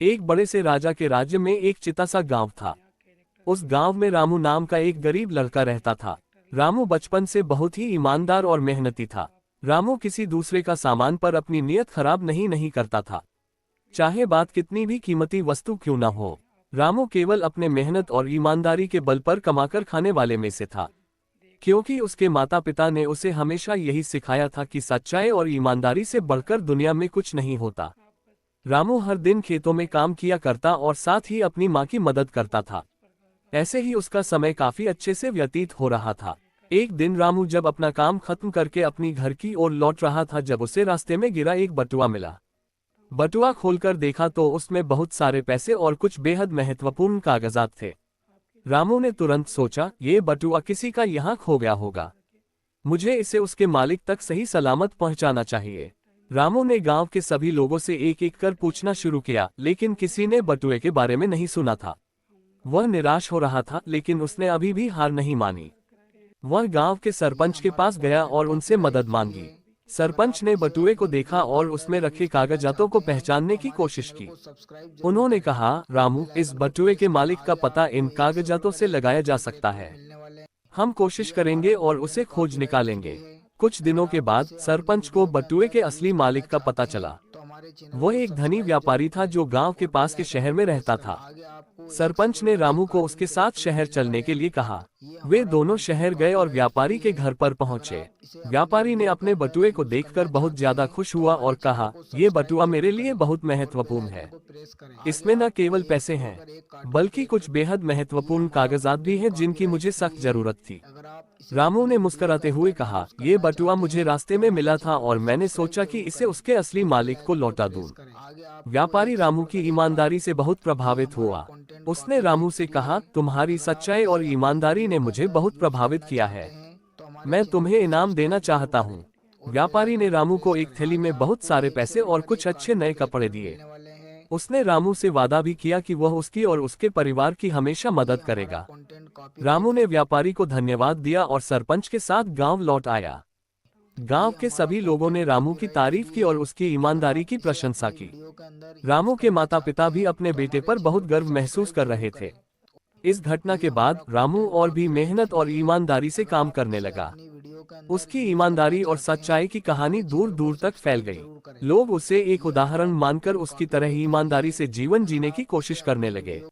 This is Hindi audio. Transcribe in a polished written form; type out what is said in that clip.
एक बड़े से राजा के राज्य में एक चिता सा गांव था। उस गांव में रामू नाम का एक गरीब लड़का रहता था। रामू बचपन से बहुत ही ईमानदार और मेहनती था। रामू किसी दूसरे का सामान पर अपनी नीयत खराब नहीं करता था, चाहे बात कितनी भी कीमती वस्तु क्यों न हो। रामू केवल अपने मेहनत और ईमानदारी के बल पर कमाकर खाने वाले में से था, क्योंकि उसके माता पिता ने उसे हमेशा यही सिखाया था कि सच्चाई और ईमानदारी से बढ़कर दुनिया में कुछ नहीं होता। रामू हर दिन खेतों में काम किया करता और साथ ही अपनी माँ की मदद करता था। ऐसे ही उसका समय काफी अच्छे से व्यतीत हो रहा था। एक दिन रामू जब अपना काम खत्म करके अपनी घर की ओर लौट रहा था, जब उसे रास्ते में गिरा एक बटुआ मिला। बटुआ खोलकर देखा तो उसमें बहुत सारे पैसे और कुछ बेहद महत्वपूर्ण कागजात थे। रामू ने तुरंत सोचा, ये बटुआ किसी का यहाँ खो गया होगा, मुझे इसे उसके मालिक तक सही सलामत पहुँचाना चाहिए। रामू ने गांव के सभी लोगों से एक एक कर पूछना शुरू किया, लेकिन किसी ने बटुए के बारे में नहीं सुना था। वह निराश हो रहा था, लेकिन उसने अभी भी हार नहीं मानी। वह गांव के सरपंच के पास गया और उनसे मदद मांगी। सरपंच ने बटुए को देखा और उसमें रखे कागजातों को पहचानने की कोशिश की। उन्होंने कहा, रामू, इस बटुए के मालिक का पता इन कागजातों से लगाया जा सकता है। हम कोशिश करेंगे और उसे खोज निकालेंगे। कुछ दिनों के बाद सरपंच को बटुए के असली मालिक का पता चला। वह एक धनी व्यापारी था जो गांव के पास के शहर में रहता था। सरपंच ने रामू को उसके साथ शहर चलने के लिए कहा। वे दोनों शहर गए और व्यापारी के घर पर पहुंचे। व्यापारी ने अपने बटुए को देखकर बहुत ज्यादा खुश हुआ और कहा, ये बटुआ मेरे लिए बहुत महत्वपूर्ण है। इसमें न केवल पैसे हैं, बल्कि कुछ बेहद महत्वपूर्ण कागजात भी हैं जिनकी मुझे सख्त जरूरत थी। रामू ने मुस्कुराते हुए कहा, ये बटुआ मुझे रास्ते में मिला था और मैंने सोचा कि इसे उसके असली मालिक को लौटा दूं। व्यापारी रामू की ईमानदारी से बहुत प्रभावित हुआ। उसने रामू से कहा, तुम्हारी सच्चाई और ईमानदारी ने मुझे बहुत प्रभावित किया है, मैं तुम्हें इनाम देना चाहता हूँ। व्यापारी ने रामू को एक थैली में बहुत सारे पैसे और कुछ अच्छे नए कपड़े दिए। उसने रामू से वादा भी किया कि वह उसकी और उसके परिवार की हमेशा मदद करेगा। रामू ने व्यापारी को धन्यवाद दिया और सरपंच के साथ गांव लौट आया। गांव के सभी लोगों ने रामू की तारीफ की और उसकी ईमानदारी की प्रशंसा की। रामू के माता पिता भी अपने बेटे पर बहुत गर्व महसूस कर रहे थे। इस घटना के बाद रामू और भी मेहनत और ईमानदारी से काम करने लगा। उसकी ईमानदारी और सच्चाई की कहानी दूर दूर तक फैल गई। लोग उसे एक उदाहरण मानकर उसकी तरह ईमानदारी से जीवन जीने की कोशिश करने लगे।